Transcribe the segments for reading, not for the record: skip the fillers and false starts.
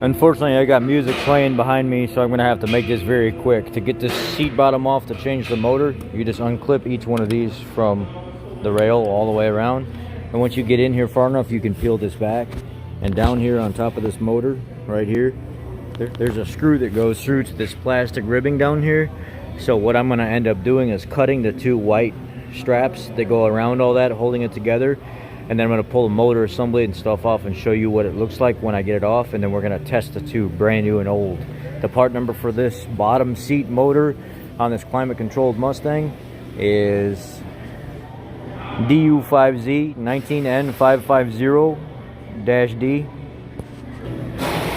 Unfortunately, I got music playing behind me, so I'm going to have to make this very quick. To get this seat bottom off to change the motor, you just unclip each one of these from the rail all the way around. And once you get in here far enough, you can peel this back. And down here on top of this motor, right here, there's a screw that goes through to this plastic ribbing down here. So what I'm going to end up doing is cutting the two white straps that go around all that, holding it together. And then I'm going to pull the motor assembly and stuff off and show you what it looks like when I get it off. And then we're going to test the two, brand new and old. The part number for this bottom seat motor on this climate controlled Mustang is DU5Z 19N550-D.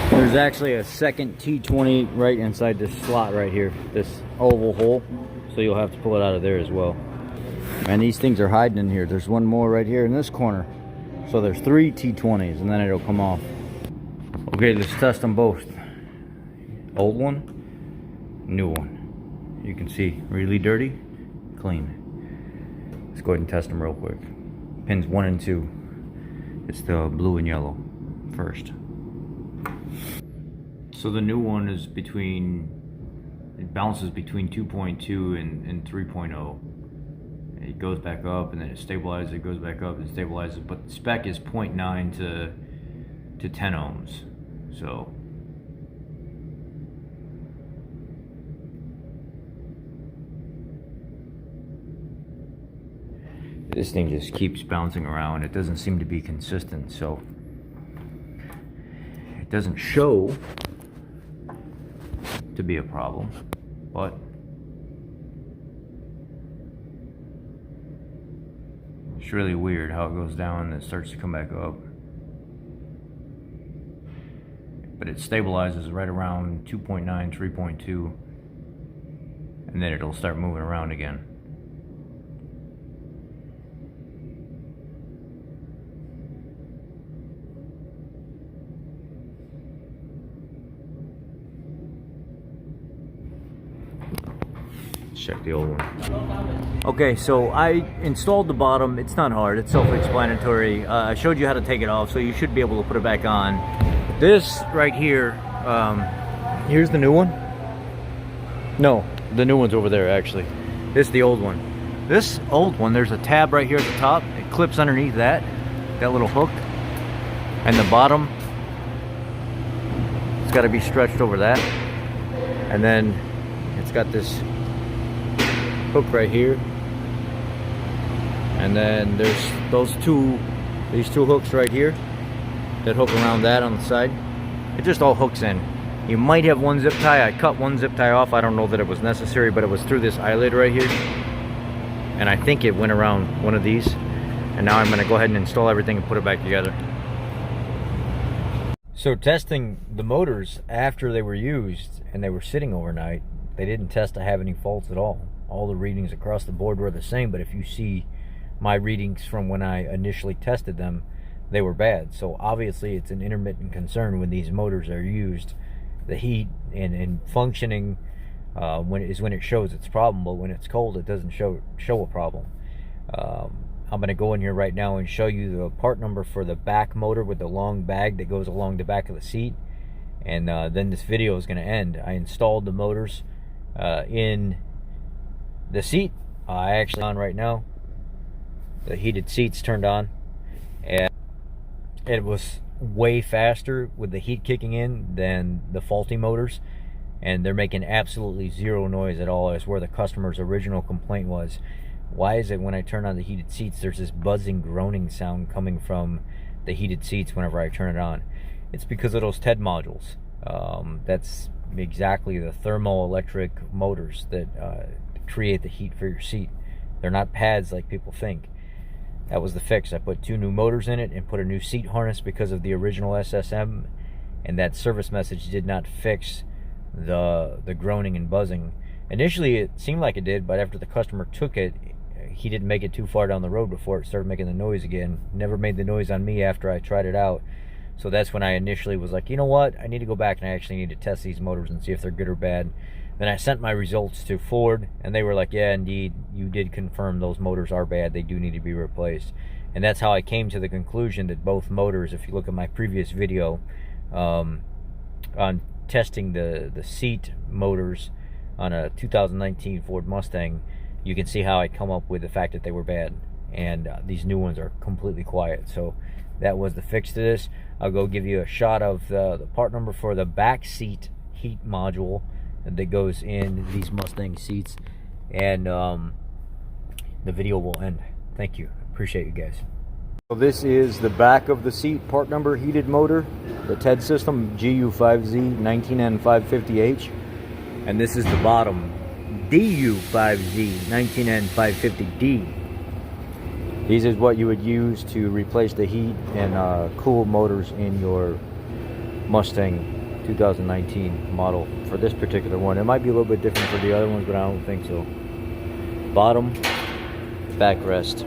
There's actually a second T20 right inside this slot right here, this oval hole. So you'll have to pull it out of there as well. And these things are hiding in here. There's one more right here in this corner. So there's three T20s and then it'll come off. Okay, let's test them both. Old one, new one. You can see really dirty, clean. Let's go ahead and test them real quick. Pins 1 and 2. It's the blue and yellow first. So the new one is it bounces between 2.2 and 3.0. It goes back up and then it stabilizes, it goes back up and stabilizes, but the spec is 0.9 to 10 ohms. So this thing just keeps bouncing around. It doesn't seem to be consistent, so it doesn't show to be a problem, but it's really weird how it goes down and it starts to come back up. But it stabilizes right around 2.9, 3.2, and then it'll start moving around again. Check the old one. Okay, so I installed the bottom. It's not hard, it's self-explanatory. I showed you how to take it off, so you should be able to put it back on. This right here, here's the new one. No, the new one's over there actually. This is the old one. This old one, there's a tab right here at the top. It clips underneath that little hook. And the bottom, it's got to be stretched over that. And then it's got this hook right here, and then there's these two hooks right here that hook around that on the side. It just all hooks in. You might have one zip tie. I cut one zip tie off. I don't know that it was necessary, but it was through this eyelid right here, and I think it went around one of these. And now I'm going to go ahead and install everything and put it back together. So testing the motors after they were used and they were sitting overnight, they didn't test to have any faults at all. All the readings across the board were the same, but if you see my readings from when I initially tested them, they were bad. So obviously it's an intermittent concern when these motors are used. The heat and functioning when it shows its problem, but when it's cold it doesn't show a problem. I'm going to go in here right now and show you the part number for the back motor with the long bag that goes along the back of the seat, and then this video is going to end. I installed the motors in the seat. I actually on right now. The heated seats turned on, and it was way faster with the heat kicking in than the faulty motors, and they're making absolutely zero noise at all. Is where the customer's original complaint was. Why is it when I turn on the heated seats there's this buzzing, groaning sound coming from the heated seats whenever I turn it on? It's because of those TED modules. That's exactly the thermoelectric motors that create the heat for your seat. They're not pads like people think. That was the fix. I put two new motors in it and put a new seat harness because of the original SSM, and that service message did not fix the groaning and buzzing. Initially it seemed like it did, but after the customer took it, he didn't make it too far down the road before it started making the noise again. Never made the noise on me after I tried it out. So that's when I initially was like, you know what, I need to go back and I actually need to test these motors and see if they're good or bad. Then I sent my results to Ford, and they were like, yeah, indeed, you did confirm those motors are bad. They do need to be replaced. And that's how I came to the conclusion that both motors, if you look at my previous video, on testing the seat motors on a 2019 Ford Mustang, you can see how I come up with the fact that they were bad, and these new ones are completely quiet. So that was the fix to this. I'll go give you a shot of the part number for the back seat heat module that goes in these Mustang seats, and the video will end. Thank you. Appreciate you guys. So this is the back of the seat part number heated motor, the TED system GU5Z 19N550H, and this is the bottom DU5Z 19N550D. These is what you would use to replace the heat and cool motors in your Mustang 2019 model for this particular one. It might be a little bit different for the other ones, but I don't think so. Bottom, backrest.